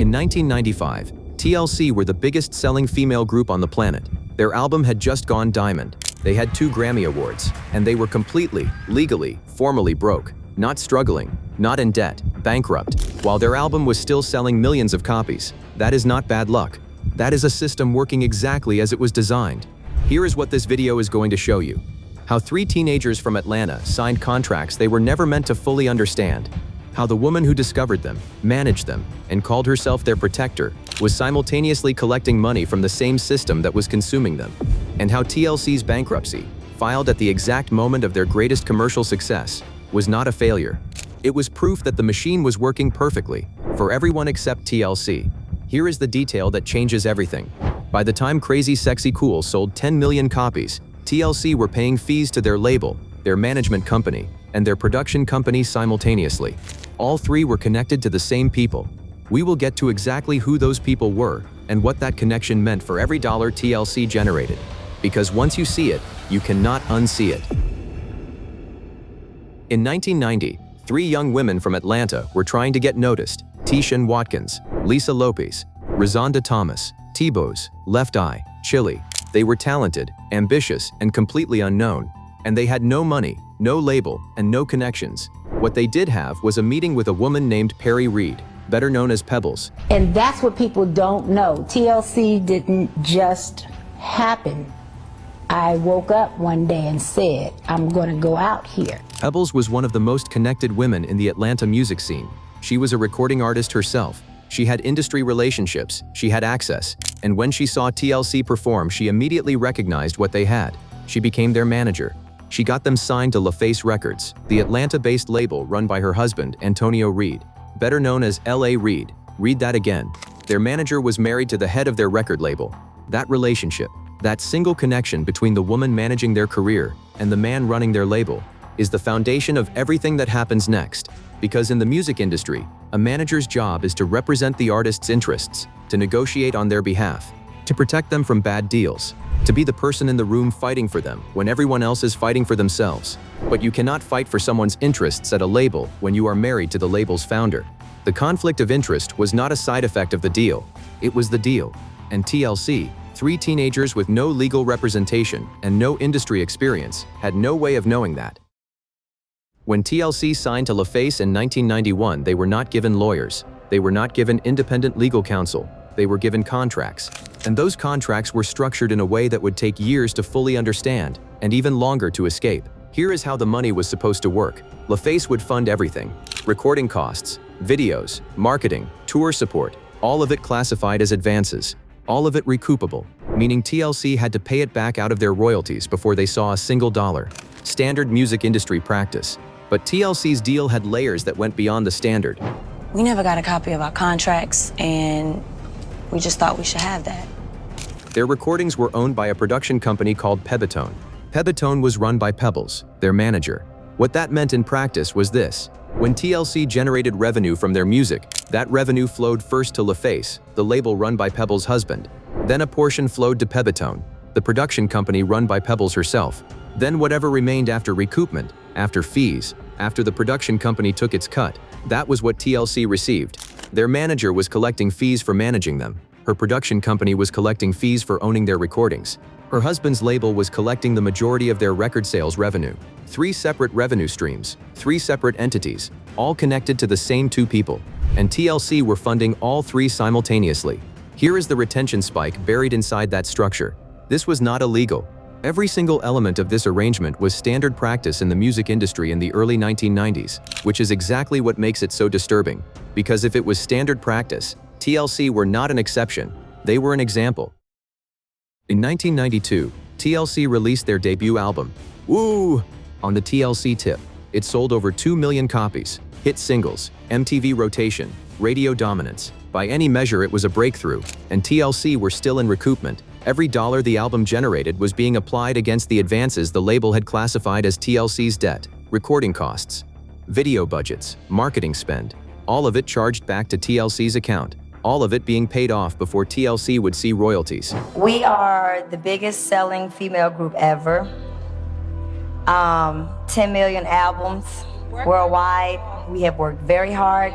In 1995, TLC were the biggest selling female group on the planet. Their album had just gone diamond. They had 2 Grammy Awards, and they were completely, legally, formally broke. Not struggling, not in debt, bankrupt, while their album was still selling millions of copies. That is not bad luck. That is a system working exactly as it was designed. Here is what this video is going to show you. How 3 teenagers from Atlanta signed contracts they were never meant to fully understand. How the woman who discovered them, managed them, and called herself their protector was simultaneously collecting money from the same system that was consuming them. And how TLC's bankruptcy, filed at the exact moment of their greatest commercial success, was not a failure. It was proof that the machine was working perfectly, for everyone except TLC. Here is the detail that changes everything. By the time Crazy Sexy Cool sold 10 million copies, TLC were paying fees to their label, their management company, and their production company simultaneously. All 3 were connected to the same people. We will get to exactly who those people were and what that connection meant for every dollar TLC generated. Because once you see it, you cannot unsee it. In 1990, 3 young women from Atlanta were trying to get noticed: Tishan Watkins, Lisa Lopez, Razonda Thomas, T-Boz, Left Eye, Chili. They were talented, ambitious, and completely unknown. And they had no money, no label, and no connections. What they did have was a meeting with a woman named Perry Reed, better known as Pebbles. And that's what people don't know. TLC didn't just happen. I woke up one day and said, I'm gonna go out here. Pebbles was one of the most connected women in the Atlanta music scene. She was a recording artist herself. She had industry relationships, she had access, and when she saw TLC perform, she immediately recognized what they had. She became their manager. She got them signed to LaFace Records, the Atlanta-based label run by her husband, Antonio Reed, better known as L.A. Reid. Read that again. Their manager was married to the head of their record label. That relationship, that single connection between the woman managing their career and the man running their label, is the foundation of everything that happens next. Because in the music industry, a manager's job is to represent the artist's interests, to negotiate on their behalf, to protect them from bad deals, to be the person in the room fighting for them when everyone else is fighting for themselves. But you cannot fight for someone's interests at a label when you are married to the label's founder. The conflict of interest was not a side effect of the deal. It was the deal. And TLC, 3 teenagers with no legal representation and no industry experience, had no way of knowing that. When TLC signed to LaFace in 1991, they were not given lawyers. They were not given independent legal counsel. They were given contracts. And those contracts were structured in a way that would take years to fully understand, and even longer to escape. Here is how the money was supposed to work. LaFace would fund everything: recording costs, videos, marketing, tour support, all of it classified as advances, all of it recoupable, meaning TLC had to pay it back out of their royalties before they saw a single dollar. Standard music industry practice. But TLC's deal had layers that went beyond the standard. We never got a copy of our contracts, and we just thought we should have that. Their recordings were owned by a production company called Pebetone. Pebetone was run by Pebbles, their manager. What that meant in practice was this: when TLC generated revenue from their music, that revenue flowed first to LaFace, the label run by Pebbles' husband. Then a portion flowed to Pebetone, the production company run by Pebbles herself. Then whatever remained after recoupment, after fees, after the production company took its cut, that was what TLC received. Their manager was collecting fees for managing them. Her production company was collecting fees for owning their recordings. Her husband's label was collecting the majority of their record sales revenue. 3 separate revenue streams, 3 separate entities, all connected to the same 2 people. And TLC were funding all 3 simultaneously. Here is the retention spike buried inside that structure. This was not illegal. Every single element of this arrangement was standard practice in the music industry in the early 1990s, which is exactly what makes it so disturbing. Because if it was standard practice, TLC were not an exception, they were an example. In 1992, TLC released their debut album, Woo! On the TLC tip, it sold over 2 million copies, hit singles, MTV rotation, radio dominance. By any measure, it was a breakthrough, and TLC were still in recoupment. Every dollar the album generated was being applied against the advances the label had classified as TLC's debt, recording costs, video budgets, marketing spend, all of it charged back to TLC's account, all of it being paid off before TLC would see royalties. We are the biggest selling female group ever. 10 million albums worldwide. We have worked very hard.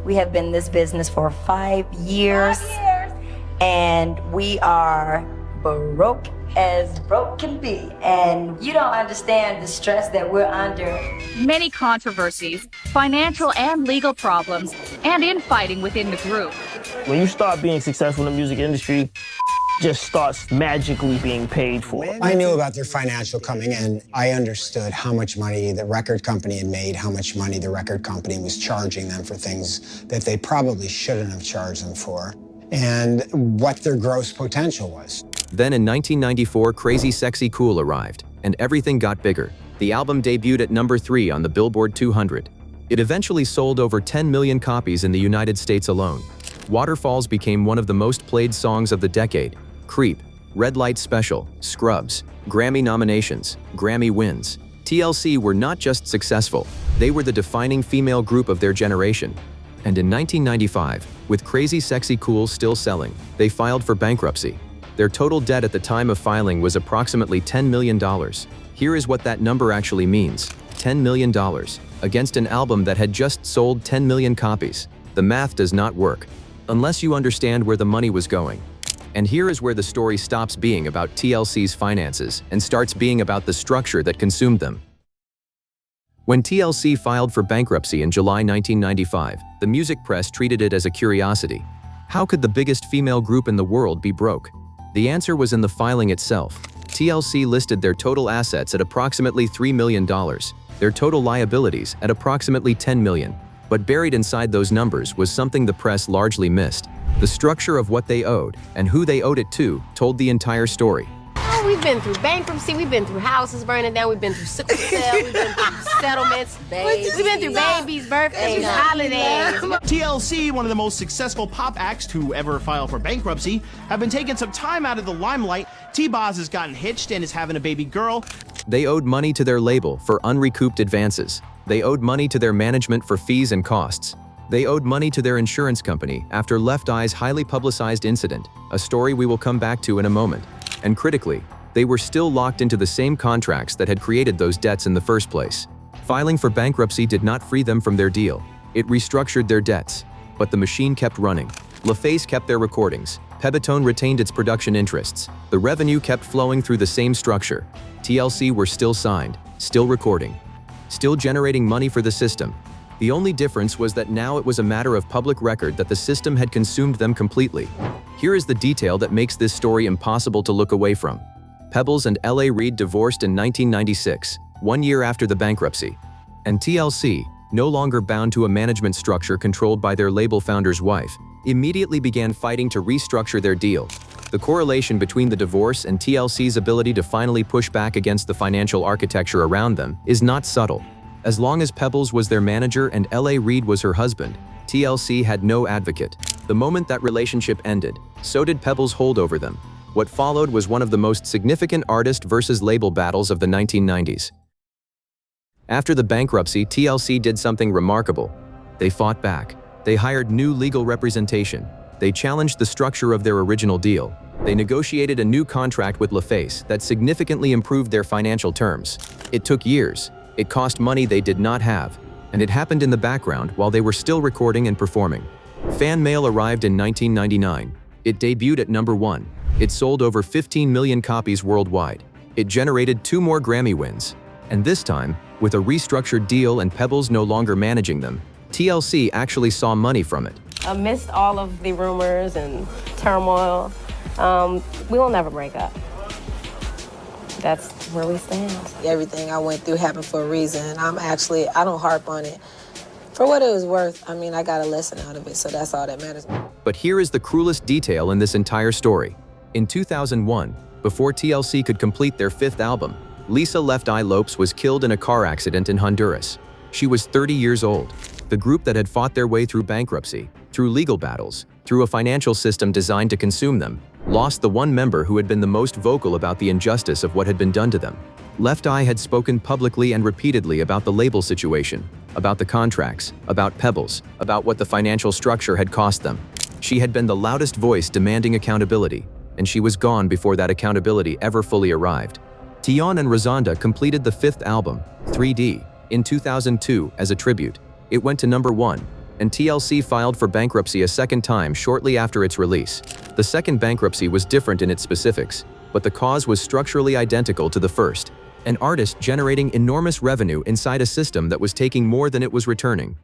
We have been in this business for 5 years. 5 years. And we are broke as broke can be. And you don't understand the stress that we're under. Many controversies, financial and legal problems, and infighting within the group. When you start being successful in the music industry, just starts magically being paid for. I knew about their financial coming in. I understood how much money the record company had made, how much money the record company was charging them for things that they probably shouldn't have charged them for, and what their gross potential was. Then in 1994, Crazy Sexy Cool arrived, and everything got bigger. The album debuted at number 3 on the Billboard 200. It eventually sold over 10 million copies in the United States alone. Waterfalls became one of the most played songs of the decade. Creep, Red Light Special, Scrubs, Grammy nominations, Grammy wins. TLC were not just successful, they were the defining female group of their generation. And in 1995, with Crazy Sexy Cool still selling, they filed for bankruptcy. Their total debt at the time of filing was approximately $10 million. Here is what that number actually means: $10 million against an album that had just sold 10 million copies. The math does not work unless you understand where the money was going. And here is where the story stops being about TLC's finances and starts being about the structure that consumed them. When TLC filed for bankruptcy in July 1995, the music press treated it as a curiosity. How could the biggest female group in the world be broke? The answer was in the filing itself. TLC listed their total assets at approximately $3 million, their total liabilities at approximately $10 million. But buried inside those numbers was something the press largely missed. The structure of what they owed and who they owed it to told the entire story. Oh, we've been through bankruptcy, we've been through houses burning down, we've been through sickle cell, we've been through settlements, we've been through babies' birthdays, holidays. TLC, one of the most successful pop acts to ever file for bankruptcy, have been taking some time out of the limelight. T-Boz has gotten hitched and is having a baby girl. They owed money to their label for unrecouped advances. They owed money to their management for fees and costs. They owed money to their insurance company after Left Eye's highly publicized incident, a story we will come back to in a moment. And critically, they were still locked into the same contracts that had created those debts in the first place. Filing for bankruptcy did not free them from their deal. It restructured their debts. But the machine kept running. LaFace kept their recordings. Pebitone retained its production interests. The revenue kept flowing through the same structure. TLC were still signed, still recording, still generating money for the system. The only difference was that now it was a matter of public record that the system had consumed them completely. Here is the detail that makes this story impossible to look away from. Pebbles and L.A. Reid divorced in 1996, 1 year after the bankruptcy. And TLC, no longer bound to a management structure controlled by their label founder's wife, immediately began fighting to restructure their deal. The correlation between the divorce and TLC's ability to finally push back against the financial architecture around them is not subtle. As long as Pebbles was their manager and L.A. Reid was her husband, TLC had no advocate. The moment that relationship ended, so did Pebbles' hold over them. What followed was one of the most significant artist versus label battles of the 1990s. After the bankruptcy, TLC did something remarkable. They fought back. They hired new legal representation. They challenged the structure of their original deal. They negotiated a new contract with LaFace that significantly improved their financial terms. It took years. It cost money they did not have, and it happened in the background while they were still recording and performing. Fan Mail arrived in 1999. It debuted at number 1. It sold over 15 million copies worldwide. It generated 2 more Grammy wins. And this time, with a restructured deal and Pebbles no longer managing them, TLC actually saw money from it. Amidst all of the rumors and turmoil, we will never break up. That's where we stand. Everything I went through happened for a reason. I don't harp on it. For what it was worth, I mean, I got a lesson out of it, so that's all that matters. But here is the cruelest detail in this entire story. In 2001, before TLC could complete their 5th album, Lisa Left Eye Lopes was killed in a car accident in Honduras. She was 30 years old. The group that had fought their way through bankruptcy, through legal battles, through a financial system designed to consume them, lost the one member who had been the most vocal about the injustice of what had been done to them. Left Eye had spoken publicly and repeatedly about the label situation, about the contracts, about Pebbles, about what the financial structure had cost them. She had been the loudest voice demanding accountability, and she was gone before that accountability ever fully arrived. Tion and Razonda completed the 5th album, 3D, in 2002 as a tribute. It went to number 1. and TLC filed for bankruptcy a second time shortly after its release. The second bankruptcy was different in its specifics, but the cause was structurally identical to the first: an artist generating enormous revenue inside a system that was taking more than it was returning.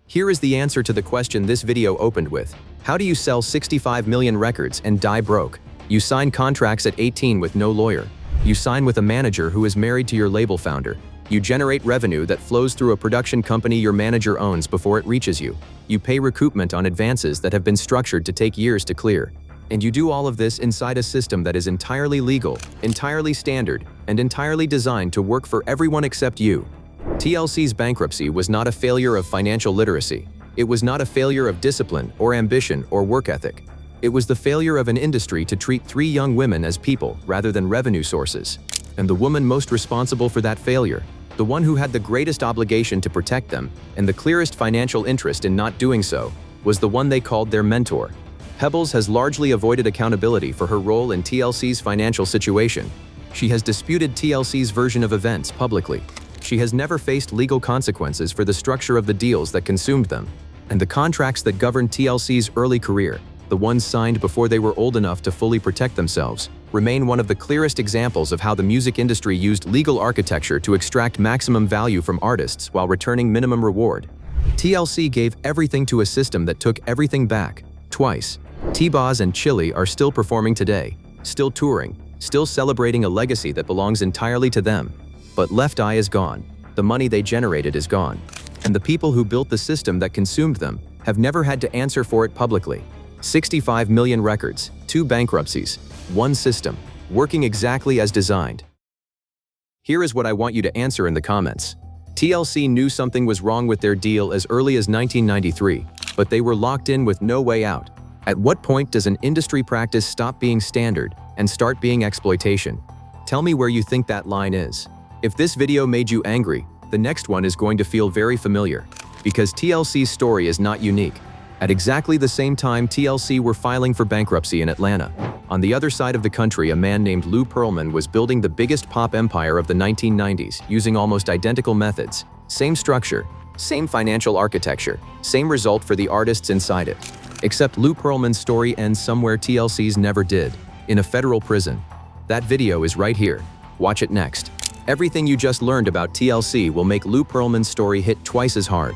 Here is the answer to the question this video opened with. How do you sell 65 million records and die broke? You sign contracts at 18 with no lawyer. You sign with a manager who is married to your label founder. You generate revenue that flows through a production company your manager owns before it reaches you. You pay recoupment on advances that have been structured to take years to clear. And you do all of this inside a system that is entirely legal, entirely standard, and entirely designed to work for everyone except you. TLC's bankruptcy was not a failure of financial literacy. It was not a failure of discipline or ambition or work ethic. It was the failure of an industry to treat 3 young women as people rather than revenue sources. And the woman most responsible for that failure, the one who had the greatest obligation to protect them and the clearest financial interest in not doing so, was the one they called their mentor. Pebbles has largely avoided accountability for her role in TLC's financial situation. She has disputed TLC's version of events publicly. She has never faced legal consequences for the structure of the deals that consumed them. And the contracts that governed TLC's early career, the ones signed before they were old enough to fully protect themselves, remain one of the clearest examples of how the music industry used legal architecture to extract maximum value from artists while returning minimum reward. TLC gave everything to a system that took everything back, twice. T-Boz and Chili are still performing today, still touring, still celebrating a legacy that belongs entirely to them. But Left Eye is gone. The money they generated is gone. And the people who built the system that consumed them have never had to answer for it publicly. 65 million records, 2 bankruptcies, 1 system, working exactly as designed. Here is what I want you to answer in the comments. TLC knew something was wrong with their deal as early as 1993, but they were locked in with no way out. At what point does an industry practice stop being standard and start being exploitation? Tell me where you think that line is. If this video made you angry, the next one is going to feel very familiar, because TLC's story is not unique. At exactly the same time TLC were filing for bankruptcy in Atlanta, on the other side of the country a man named Lou Pearlman was building the biggest pop empire of the 1990s using almost identical methods, same structure, same financial architecture, same result for the artists inside it. Except Lou Pearlman's story ends somewhere TLC's never did, in a federal prison. That video is right here. Watch it next. Everything you just learned about TLC will make Lou Pearlman's story hit twice as hard.